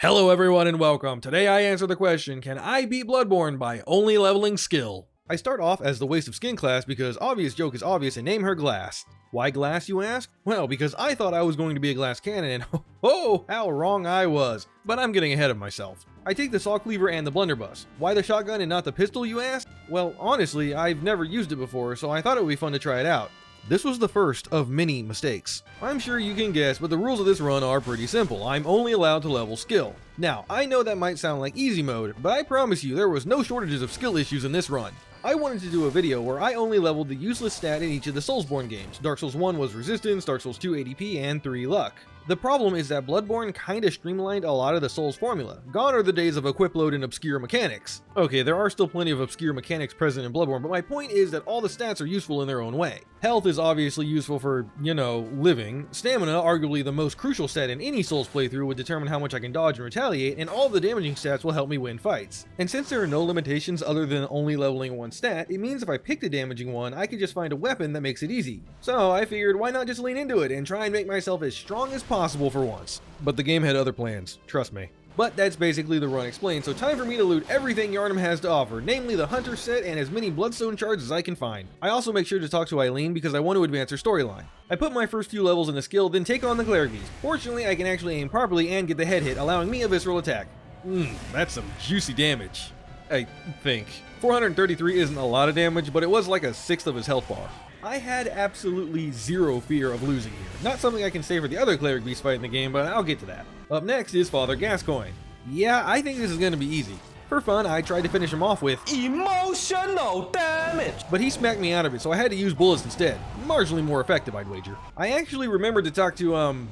Hello everyone and welcome. Today I answer the question, can I beat Bloodborne by only leveling skill? I start off as the waste of skin class because obvious joke is obvious and name her Glass. Why Glass, you ask? Well, because I thought I was going to be a glass cannon and oh, how wrong I was. But I'm getting ahead of myself. I take the saw cleaver and the blunderbuss. Why the shotgun and not the pistol, you ask? Well, honestly, I've never used it before, so I thought it would be fun to try it out. This was the first of many mistakes. I'm sure you can guess, but the rules of this run are pretty simple. I'm only allowed to level skill. Now, I know that might sound like easy mode, but I promise you there was no shortages of skill issues in this run. I wanted to do a video where I only leveled the useless stat in each of the Soulsborne games. Dark Souls 1 was Resistance, Dark Souls 2 ADP, and 3 Luck. The problem is that Bloodborne kinda streamlined a lot of the Souls formula. Gone are the days of equip load and obscure mechanics. Okay, there are still plenty of obscure mechanics present in Bloodborne, but my point is that all the stats are useful in their own way. Health is obviously useful for, living. Stamina, arguably the most crucial stat in any Souls playthrough, would determine how much I can dodge and retaliate, and all the damaging stats will help me win fights. And since there are no limitations other than only leveling one stat, it means if I pick the damaging one, I could just find a weapon that makes it easy. So I figured why not just lean into it and try and make myself as strong as possible for once. But the game had other plans, trust me. But that's basically the run explained, so time for me to loot everything Yharnam has to offer, namely the Hunter set and as many Bloodstone shards as I can find. I also make sure to talk to Eileen because I want to advance her storyline. I put my first few levels in the skill, then take on the Cleric Beast. Fortunately, I can actually aim properly and get the head hit, allowing me a visceral attack. That's some juicy damage, I think. 433 isn't a lot of damage, but it was like a sixth of his health bar. I had absolutely zero fear of losing here. Not something I can say for the other Cleric Beast fight in the game, but I'll get to that. Up next is Father Gascoigne. Yeah, I think this is going to be easy. For fun, I tried to finish him off with emotional damage, but he smacked me out of it, so I had to use bullets instead. Marginally more effective, I'd wager. I actually remembered to talk to,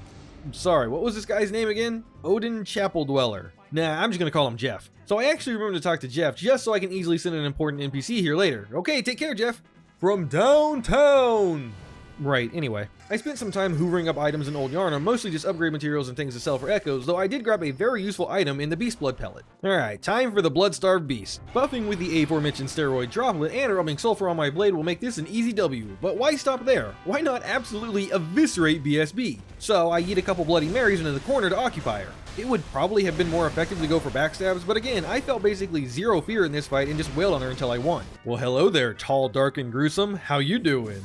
sorry, what was this guy's name again? Odin Chapel Dweller. Nah, I'm just gonna call him Jeff. So I actually remembered to talk to Jeff just so I can easily send an important NPC here later. Okay, take care, Jeff. From downtown! Right, anyway. I spent some time hoovering up items in Old Yharnam, mostly just upgrade materials and things to sell for echoes, though I did grab a very useful item in the Beast Blood Pellet. Alright, time for the Blood-Starved Beast. Buffing with the aforementioned steroid droplet and rubbing sulfur on my blade will make this an easy W, but why stop there? Why not absolutely eviscerate BSB? So I yeet a couple Bloody Marys into the corner to occupy her. It would probably have been more effective to go for backstabs, but again, I felt basically zero fear in this fight and just wailed on her until I won. Well, hello there, tall, dark, and gruesome. How you doing?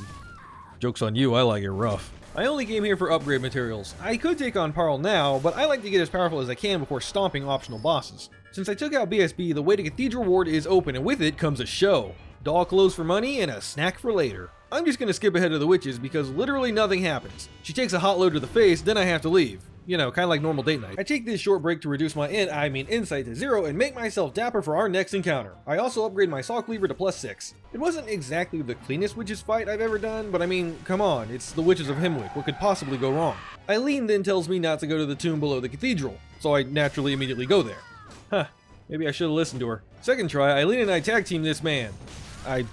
Joke's on you, I like it rough. I only came here for upgrade materials. I could take on Parl now, but I like to get as powerful as I can before stomping optional bosses. Since I took out BSB, the way to Cathedral Ward is open, and with it comes a show. Doll clothes for money and a snack for later. I'm just gonna skip ahead of the witches because literally nothing happens. She takes a hot load to the face, then I have to leave. You know, kinda like normal date night. I take this short break to reduce my insight to 0 and make myself dapper for our next encounter. I also upgrade my saw cleaver to +6. It wasn't exactly the cleanest witches fight I've ever done, but I mean, come on, it's the witches of Himwick, what could possibly go wrong? Eileen then tells me not to go to the tomb below the cathedral, so I naturally immediately go there. Huh, maybe I should have listened to her. Second try, Eileen and I tag team this man. I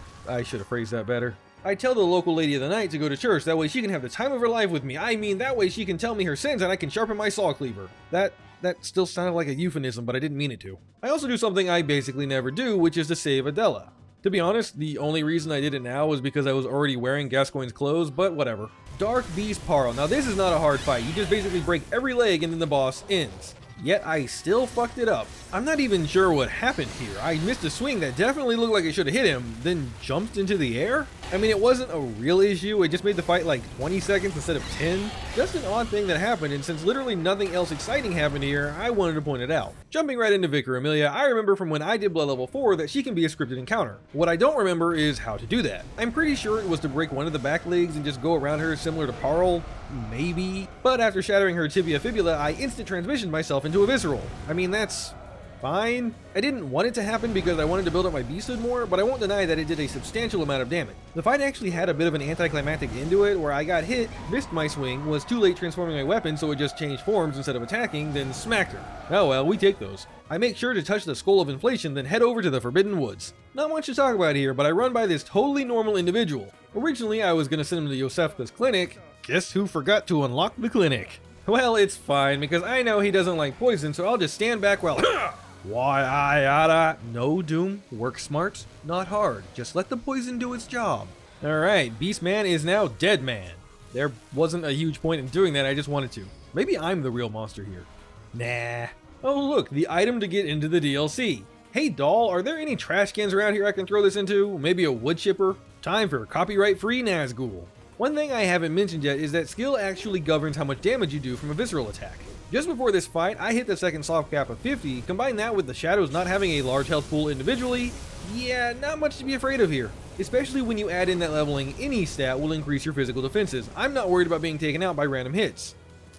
should have phrased that better. I tell the local lady of the night to go to church, that way she can have the time of her life with me. I mean, that way she can tell me her sins and I can sharpen my saw cleaver. That still sounded like a euphemism, but I didn't mean it to. I also do something I basically never do, which is to save Adela. To be honest, the only reason I did it now was because I was already wearing Gascoigne's clothes, but whatever. Dark Beast Parl. Now this is not a hard fight, you just basically break every leg and then the boss ends. Yet I still fucked it up. I'm not even sure what happened here. I missed a swing that definitely looked like it should have hit him, then jumped into the air? I mean, it wasn't a real issue, it just made the fight like 20 seconds instead of 10. Just an odd thing that happened, and since literally nothing else exciting happened here, I wanted to point it out. Jumping right into Vicar Amelia, I remember from when I did Blood Level 4 that she can be a scripted encounter. What I don't remember is how to do that. I'm pretty sure it was to break one of the back legs and just go around her similar to Parl. Maybe. But after shattering her tibia fibula, I instant transitioned myself into a visceral. I mean, that's fine. I didn't want it to happen because I wanted to build up my beasthood more, but I won't deny that it did a substantial amount of damage. The fight actually had a bit of an anticlimactic end to it, where I got hit, missed my swing, was too late transforming my weapon so it just changed forms instead of attacking, then smacked her. Oh well, we take those. I make sure to touch the skull of inflation, then head over to the Forbidden Woods. Not much to talk about here, but I run by this totally normal individual. Originally, I was gonna send him to Yosefka's clinic. Guess who forgot to unlock the clinic? Well, it's fine, because I know he doesn't like poison, so I'll just stand back while why I oughta. No, Doom, work smart, not hard. Just let the poison do its job. Alright, Beastman is now Dead Man. There wasn't a huge point in doing that, I just wanted to. Maybe I'm the real monster here. Nah. Oh look, the item to get into the DLC. Hey doll, are there any trash cans around here I can throw this into? Maybe a wood chipper? Time for copyright-free Nazgul. One thing I haven't mentioned yet is that skill actually governs how much damage you do from a visceral attack. Just before this fight, I hit the second soft cap of 50, combine that with the shadows not having a large health pool individually, yeah, not much to be afraid of here. Especially when you add in that leveling any stat will increase your physical defenses. I'm not worried about being taken out by random hits.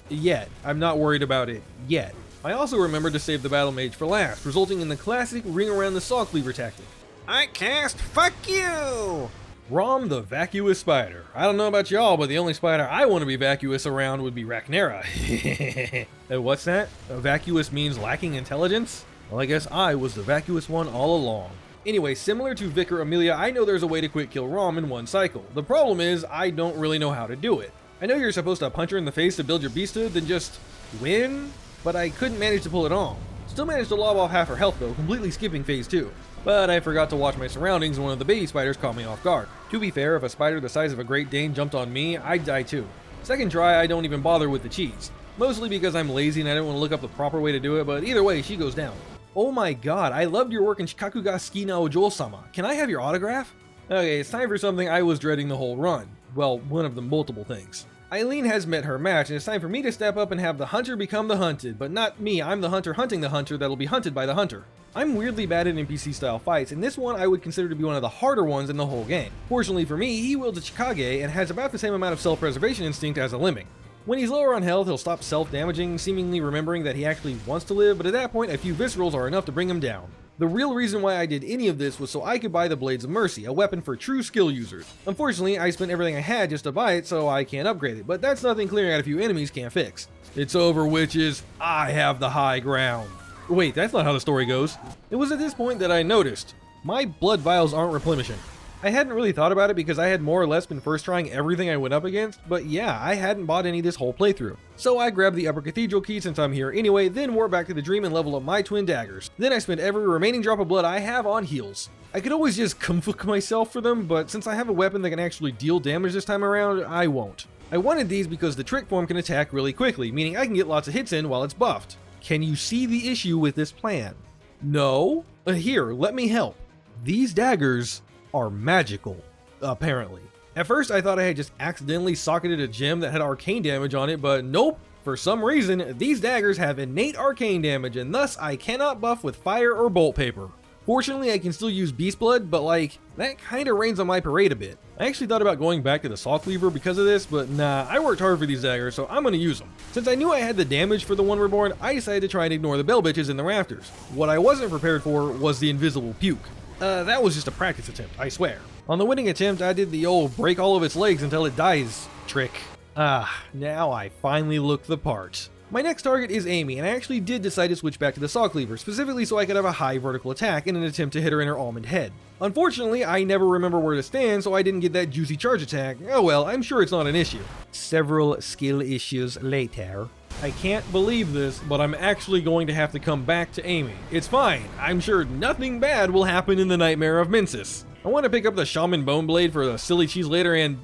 Yet. I'm not worried about it yet. I also remembered to save the battle mage for last, resulting in the classic ring around the saw cleaver tactic. I cast fuck you! Rom the vacuous spider. I don't know about y'all, but the only spider I want to be vacuous around would be Racnera. What's that? Vacuous means lacking intelligence? Well, I guess I was the vacuous one all along. Anyway, similar to Vicar Amelia, I know there's a way to quick kill Rom in one cycle. The problem is, I don't really know how to do it. I know you're supposed to punch her in the face to build your beasthood, then just win, but I couldn't manage to pull it off. Still managed to lob off half her health though, completely skipping phase 2. But I forgot to watch my surroundings and one of the baby spiders caught me off guard. To be fair, if a spider the size of a Great Dane jumped on me, I'd die too. Second try, I don't even bother with the cheese. Mostly because I'm lazy and I don't want to look up the proper way to do it, but either way, she goes down. Oh my god, I loved your work in Shikaku ga Suki na Ojo-sama. Can I have your autograph? Okay, it's time for something I was dreading the whole run. Well, one of the multiple things. Eileen has met her match, and it's time for me to step up and have the hunter become the hunted, but not me, I'm the hunter hunting the hunter that'll be hunted by the hunter. I'm weirdly bad at NPC style fights, and this one I would consider to be one of the harder ones in the whole game. Fortunately for me, he wields a Chikage and has about the same amount of self-preservation instinct as a lemming. When he's lower on health, he'll stop self-damaging, seemingly remembering that he actually wants to live, but at that point a few viscerals are enough to bring him down. The real reason why I did any of this was so I could buy the Blades of Mercy, a weapon for true skill users. Unfortunately, I spent everything I had just to buy it, so I can't upgrade it, but that's nothing clearing out a few enemies can't fix. It's over, witches. I have the high ground. Wait, that's not how the story goes. It was at this point that I noticed. My blood vials aren't replenishing. I hadn't really thought about it because I had more or less been first trying everything I went up against, but yeah, I hadn't bought any this whole playthrough. So I grabbed the Upper Cathedral key since I'm here anyway, then wore back to the dream and leveled up my twin daggers. Then I spent every remaining drop of blood I have on heals. I could always just kumfuk myself for them, but since I have a weapon that can actually deal damage this time around, I won't. I wanted these because the trick form can attack really quickly, meaning I can get lots of hits in while it's buffed. Can you see the issue with this plan? No? Here, let me help. These daggers are magical. Apparently. At first I thought I had just accidentally socketed a gem that had arcane damage on it, but nope. For some reason, these daggers have innate arcane damage and thus I cannot buff with fire or bolt paper. Fortunately, I can still use beast blood, but like, that kinda rains on my parade a bit. I actually thought about going back to the saw cleaver because of this, but nah, I worked hard for these daggers, so I'm gonna use them. Since I knew I had the damage for the One Reborn, I decided to try and ignore the bell bitches in the rafters. What I wasn't prepared for was the invisible puke. That was just a practice attempt, I swear. On the winning attempt, I did the old break all of its legs until it dies trick. Now I finally look the part. My next target is Amy, and I actually did decide to switch back to the saw cleaver, specifically so I could have a high vertical attack in an attempt to hit her in her almond head. Unfortunately, I never remember where to stand, so I didn't get that juicy charge attack. Oh well, I'm sure it's not an issue. Several skill issues later. I can't believe this, but I'm actually going to have to come back to Amy. It's fine. I'm sure nothing bad will happen in the Nightmare of Mensis. I want to pick up the Shaman Bone Blade for the silly cheese later and...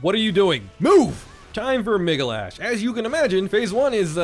What are you doing? Move! Time for Megalash. As you can imagine, phase 1 is,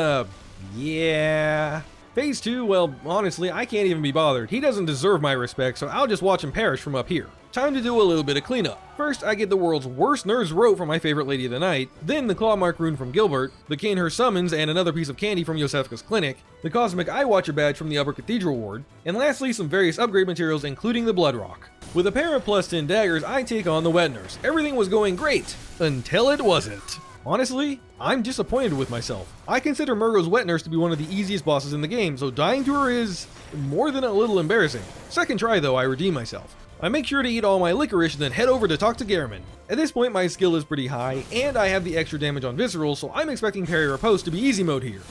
yeah... Phase 2, well, honestly, I can't even be bothered. He doesn't deserve my respect, so I'll just watch him perish from up here. Time to do a little bit of cleanup. First, I get the world's worst nerd's rope from my favorite lady of the night, then the claw mark rune from Gilbert, the cane her summons and another piece of candy from Yosefka's clinic, the cosmic eye watcher badge from the Upper Cathedral ward, and lastly some various upgrade materials including the blood rock. With a pair of plus 10 daggers, I take on the wet nurse. Everything was going great, until it wasn't. Honestly, I'm disappointed with myself. I consider Murgo's wet nurse to be one of the easiest bosses in the game, so dying to her is more than a little embarrassing. Second try though, I redeem myself. I make sure to eat all my licorice and then head over to talk to Gehrman. At this point my skill is pretty high, and I have the extra damage on Visceral, so I'm expecting Parry Riposte to be easy mode here.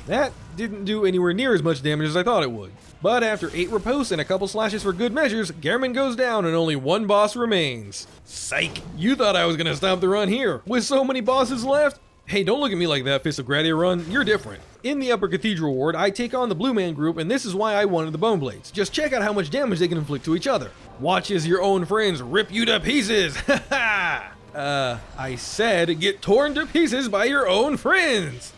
That didn't do anywhere near as much damage as I thought it would. But after 8 riposts and a couple slashes for good measures, Gehrman goes down and only one boss remains. Psych! You thought I was gonna stop the run here. With so many bosses left? Hey, don't look at me like that, Fist of Gratia run. You're different. In the Upper Cathedral ward, I take on the Blue Man group, and this is why I wanted the Bone Blades. Just check out how much damage they can inflict to each other. Watch as your own friends rip you to pieces. Ha ha! I said get torn to pieces by your own friends.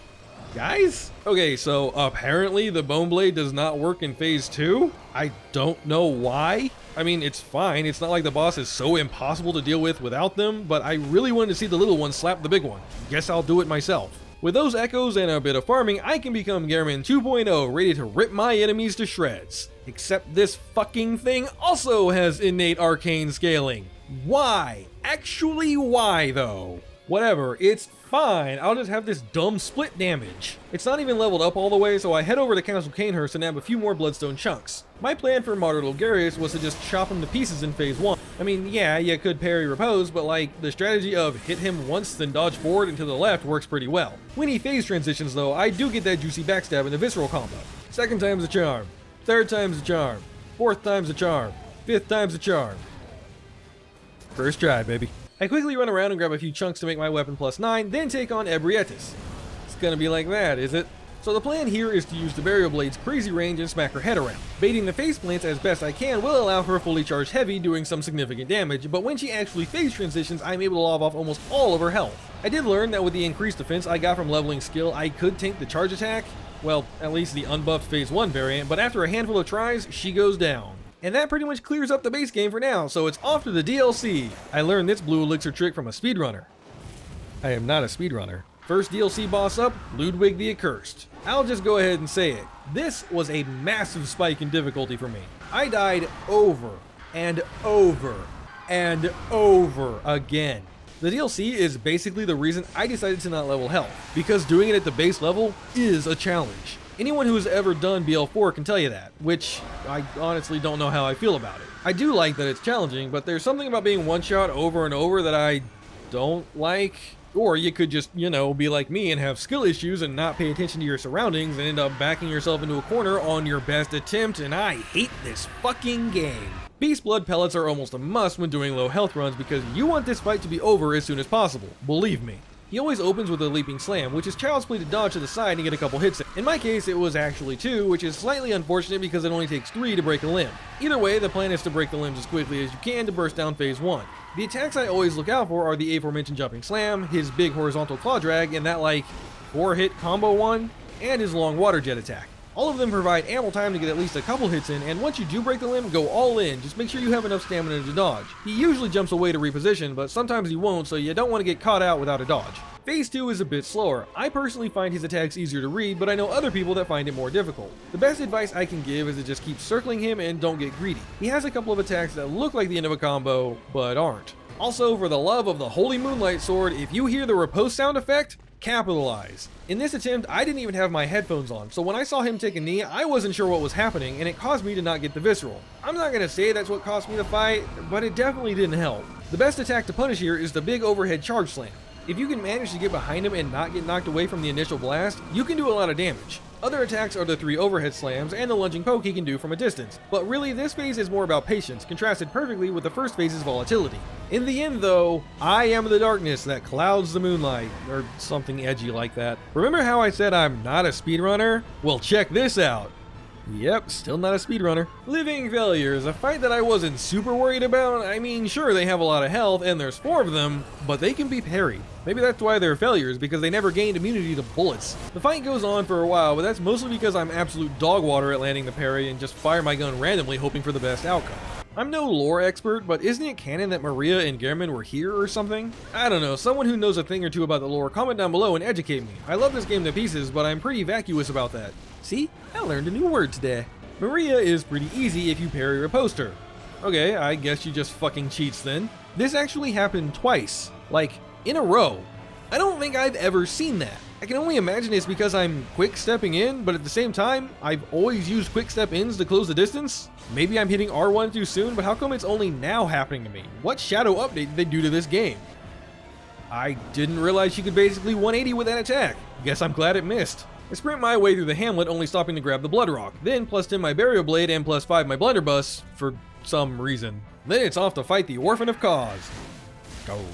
Guys? Okay, so apparently the Bone Blade does not work in phase 2? I don't know why. I mean, it's fine. It's not like the boss is so impossible to deal with without them, but I really wanted to see the little one slap the big one. Guess I'll do it myself. With those echoes and a bit of farming, I can become Gehrman 2.0, ready to rip my enemies to shreds. Except this fucking thing also has innate arcane scaling. Why? Actually, why though? Whatever, it's fine. I'll just have this dumb split damage. It's not even leveled up all the way, so I head over to Council Canehurst and nab a few more bloodstone chunks. My plan for Martyr Logarius was to just chop him to pieces in phase 1. I mean, yeah, you could parry repose, but like, the strategy of hit him once then dodge forward and to the left works pretty well. When he phase transitions though, I do get that juicy backstab in the visceral combo. Second time's a charm. Third time's a charm. Fourth time's a charm. Fifth time's a charm. First try, baby. I quickly run around and grab a few chunks to make my weapon +9, then take on Ebrietis. It's gonna be like that, is it? So the plan here is to use the Burial Blade's crazy range and smack her head around. Baiting the face plants as best I can will allow for a fully charged heavy doing some significant damage, but when she actually phase transitions, I'm able to lob off almost all of her health. I did learn that with the increased defense I got from leveling skill, I could tank the charge attack, well, at least the unbuffed phase 1 variant, but after a handful of tries, she goes down. And that pretty much clears up the base game for now, so it's off to the DLC. I learned this blue elixir trick from a speedrunner. I am not a speedrunner. First DLC boss up, Ludwig the Accursed. I'll just go ahead and say it. This was a massive spike in difficulty for me. I died over and over and over again. The DLC is basically the reason I decided to not level health, because doing it at the base level is a challenge. Anyone who has ever done BL4 can tell you that, which I honestly don't know how I feel about it. I do like that it's challenging, but there's something about being one-shot over and over that I don't like. Or you could just, you know, be like me and have skill issues and not pay attention to your surroundings and end up backing yourself into a corner on your best attempt, and I hate this fucking game. Beast Blood pellets are almost a must when doing low health runs because you want this fight to be over as soon as possible, believe me. He always opens with a leaping slam, which is child's play to dodge to the side and get a couple hits in. In my case, it was actually 2, which is slightly unfortunate because it only takes 3 to break a limb. Either way, the plan is to break the limbs as quickly as you can to burst down phase 1. The attacks I always look out for are the aforementioned jumping slam, his big horizontal claw drag, and that like 4-hit combo one, and his long water jet attack. All of them provide ample time to get at least a couple hits in, and once you do break the limb, go all in. Just make sure you have enough stamina to dodge. He usually jumps away to reposition, but sometimes he won't, so you don't want to get caught out without a dodge. Phase 2 is a bit slower. I personally find his attacks easier to read, but I know other people that find it more difficult. The best advice I can give is to just keep circling him and don't get greedy. He has a couple of attacks that look like the end of a combo, but aren't. Also, for the love of the Holy Moonlight Sword, if you hear the riposte sound effect, capitalize. In this attempt, I didn't even have my headphones on, so when I saw him take a knee, I wasn't sure what was happening, and it caused me to not get the visceral. I'm not gonna say that's what cost me the fight, but it definitely didn't help. The best attack to punish here is the big overhead charge slam. If you can manage to get behind him and not get knocked away from the initial blast, you can do a lot of damage. Other attacks are the 3 overhead slams and the lunging poke he can do from a distance, but really this phase is more about patience, contrasted perfectly with the first phase's volatility. In the end though, I am the darkness that clouds the moonlight, or something edgy like that. Remember how I said I'm not a speedrunner? Well, check this out. Yep, still not a speedrunner. Living Failure is a fight that I wasn't super worried about. I mean, sure, they have a lot of health, and there's 4 of them, but they can be parried. Maybe that's why they're failures, because they never gained immunity to bullets. The fight goes on for a while, but that's mostly because I'm absolute dog water at landing the parry and just fire my gun randomly hoping for the best outcome. I'm no lore expert, but isn't it canon that Maria and Gehrman were here or something? I don't know, someone who knows a thing or two about the lore, comment down below and educate me. I love this game to pieces, but I'm pretty vacuous about that. See? I learned a new word today. Maria is pretty easy if you parry riposte her. Okay, I guess she just fucking cheats then. This actually happened twice. Like, in a row. I don't think I've ever seen that. I can only imagine it's because I'm quick stepping in, but at the same time, I've always used quick step ins to close the distance. Maybe I'm hitting R1 too soon, but how come it's only now happening to me? What shadow update did they do to this game? I didn't realize she could basically 180 with that attack. Guess I'm glad it missed. I sprint my way through the hamlet, only stopping to grab the blood rock, then +10 my burial blade and +5 my blunderbuss, for some reason. Then it's off to fight the Orphan of Cause.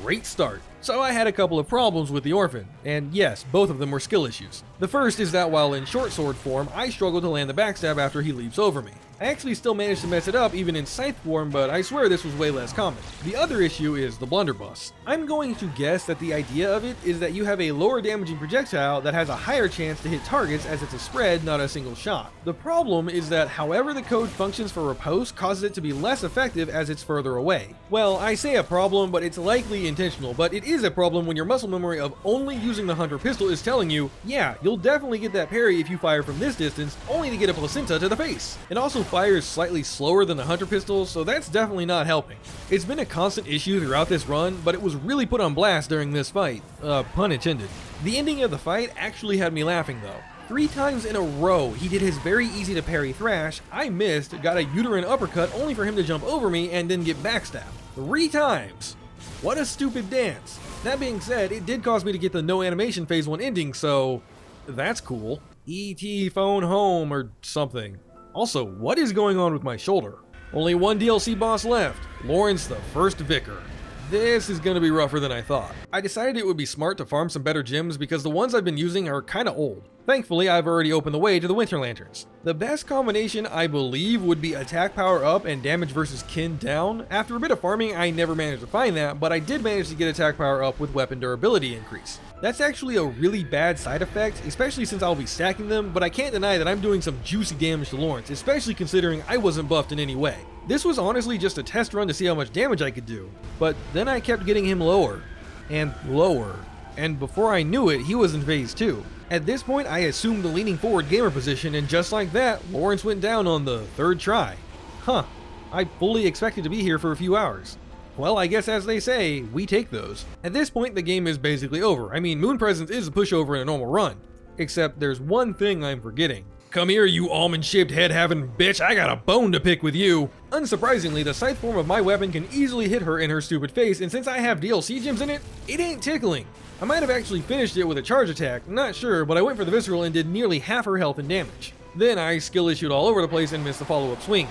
Great start. So I had a couple of problems with the Orphan, and yes, both of them were skill issues. The first is that while in short sword form, I struggle to land the backstab after he leaps over me. I actually still managed to mess it up even in scythe form, but I swear this was way less common. The other issue is the blunderbuss. I'm going to guess that the idea of it is that you have a lower damaging projectile that has a higher chance to hit targets as it's a spread, not a single shot. The problem is that however the code functions for riposte causes it to be less effective as it's further away. Well, I say a problem, but it's likely intentional, but it is a problem when your muscle memory of only using the hunter pistol is telling you, yeah, you'll definitely get that parry if you fire from this distance, only to get a placenta to the face. It also fires slightly slower than the hunter pistol, so that's definitely not helping. It's been a constant issue throughout this run, but it was really put on blast during this fight. Pun intended. The ending of the fight actually had me laughing though. 3 times in a row, he did his very easy to parry thrash, I missed, got a uterine uppercut only for him to jump over me and then get backstabbed. 3 times! What a stupid dance. That being said, it did cause me to get the no animation phase 1 ending, so that's cool. ET phone home or something. Also, what is going on with my shoulder? Only one DLC boss left, Lawrence the First Vicar. This is gonna be rougher than I thought. I decided it would be smart to farm some better gems because the ones I've been using are kinda old. Thankfully, I've already opened the way to the Winter Lanterns. The best combination, I believe, would be attack power up and damage versus kin down. After a bit of farming, I never managed to find that, but I did manage to get attack power up with weapon durability increase. That's actually a really bad side effect, especially since I'll be stacking them, but I can't deny that I'm doing some juicy damage to Lawrence, especially considering I wasn't buffed in any way. This was honestly just a test run to see how much damage I could do, but then I kept getting him lower, and lower, and before I knew it, he was in phase 2. At this point, I assumed the leaning forward gamer position, and just like that, Lawrence went down on the 3rd try. Huh, I fully expected to be here for a few hours. Well, I guess as they say, we take those. At this point, the game is basically over. I mean, Moon Presence is a pushover in a normal run. Except there's one thing I'm forgetting. Come here, you almond-shaped head-having bitch, I got a bone to pick with you! Unsurprisingly, the scythe form of my weapon can easily hit her in her stupid face, and since I have DLC gems in it, it ain't tickling. I might have actually finished it with a charge attack, not sure, but I went for the visceral and did nearly half her health and damage. Then I skill issued all over the place and missed the follow-up swing.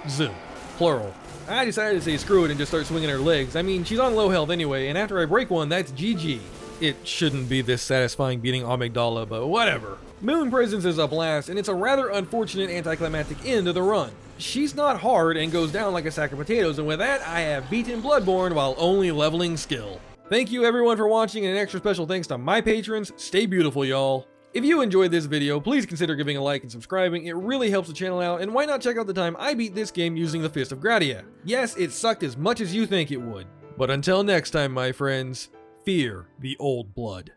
Zoom. Plural. I decided to say screw it and just start swinging her legs. I mean, she's on low health anyway, and after I break one, that's GG. It shouldn't be this satisfying beating Amygdala, but whatever. Moon Presence is a blast, and it's a rather unfortunate anticlimactic end of the run. She's not hard and goes down like a sack of potatoes, and with that, I have beaten Bloodborne while only leveling skill. Thank you everyone for watching, and an extra special thanks to my patrons. Stay beautiful, y'all. If you enjoyed this video, please consider giving a like and subscribing. It really helps the channel out, and why not check out the time I beat this game using the Fist of Gratia. Yes, it sucked as much as you think it would. But until next time, my friends, fear the old blood.